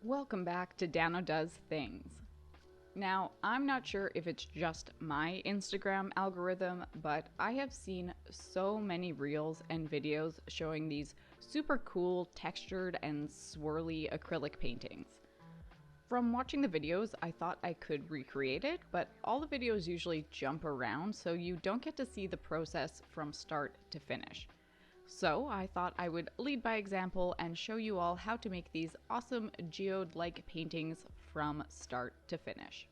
Welcome back to Dano Does Things. Now, I'm not sure if it's just my Instagram algorithm, but I have seen so many reels and videos showing these super cool textured and swirly acrylic paintings. From watching the videos, I thought I could recreate it, but all the videos usually jump around, so you don't get to see the process from start to finish. So I thought I would lead by example and show you all how to make these awesome geode-like paintings from start to finish.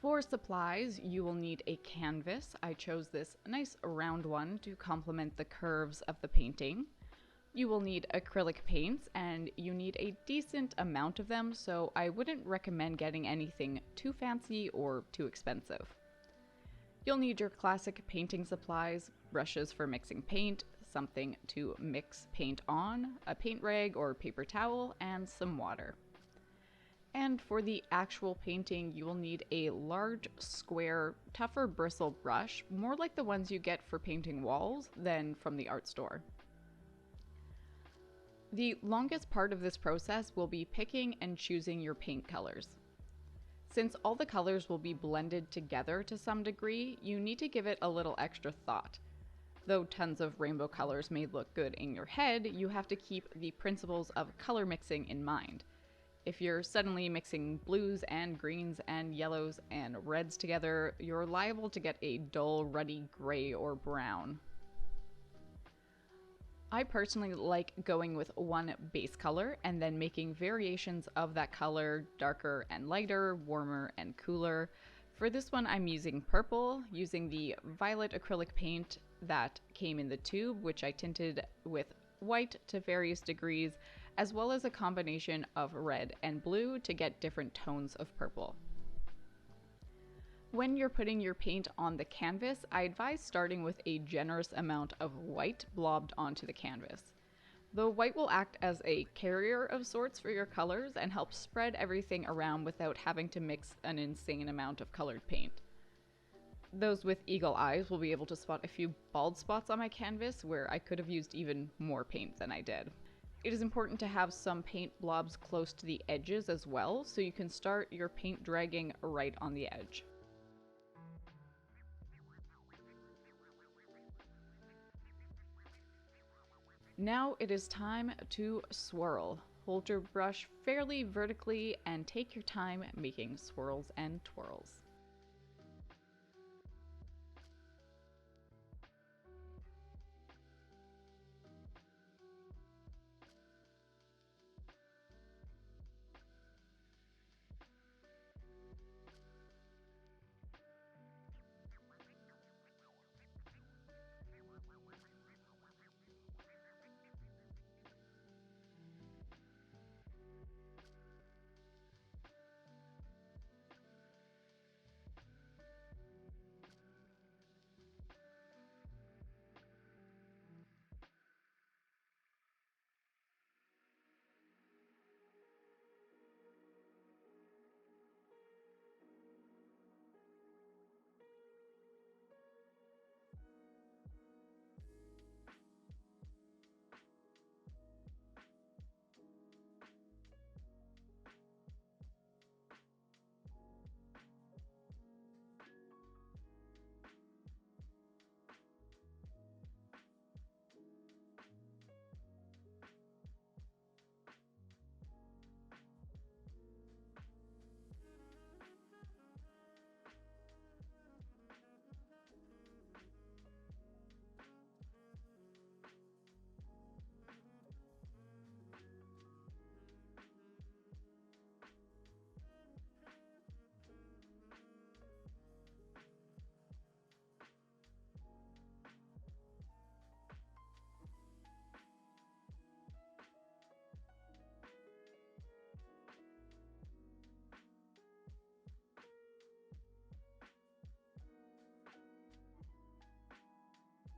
For supplies, you will need a canvas. I chose this nice round one to complement the curves of the painting. You will need acrylic paints, and you need a decent amount of them, so I wouldn't recommend getting anything too fancy or too expensive. You'll need your classic painting supplies, brushes for mixing paint, something to mix paint on, a paint rag or paper towel, and some water. And for the actual painting, you will need a large, square, tougher bristle brush, more like the ones you get for painting walls than from the art store. The longest part of this process will be picking and choosing your paint colors. Since all the colors will be blended together to some degree, you need to give it a little extra thought. Though tons of rainbow colors may look good in your head, you have to keep the principles of color mixing in mind. If you're suddenly mixing blues and greens and yellows and reds together, you're liable to get a dull, ruddy gray or brown. I personally like going with one base color and then making variations of that color, darker and lighter, warmer and cooler. For this one, I'm using purple, using the violet acrylic paint that came in the tube, which I tinted with white to various degrees, as well as a combination of red and blue to get different tones of purple. When you're putting your paint on the canvas, I advise starting with a generous amount of white blobbed onto the canvas. The white will act as a carrier of sorts for your colors and help spread everything around without having to mix an insane amount of colored paint. Those with eagle eyes will be able to spot a few bald spots on my canvas where I could have used even more paint than I did. It is important to have some paint blobs close to the edges as well, so you can start your paint dragging right on the edge. Now it is time to swirl. Hold your brush fairly vertically and take your time making swirls and twirls.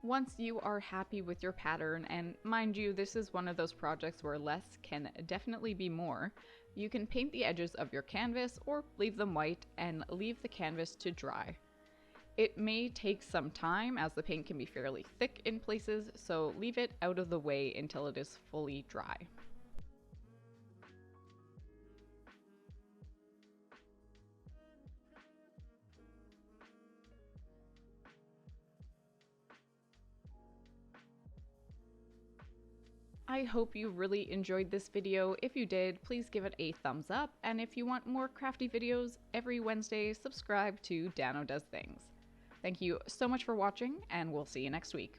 Once you are happy with your pattern, and mind you, this is one of those projects where less can definitely be more, you can paint the edges of your canvas or leave them white and leave the canvas to dry. It may take some time as the paint can be fairly thick in places, so leave it out of the way until it is fully dry. I hope you really enjoyed this video. If you did, please give it a thumbs up, and if you want more crafty videos every Wednesday, subscribe to Dano Does Things. Thank you so much for watching, and we'll see you next week.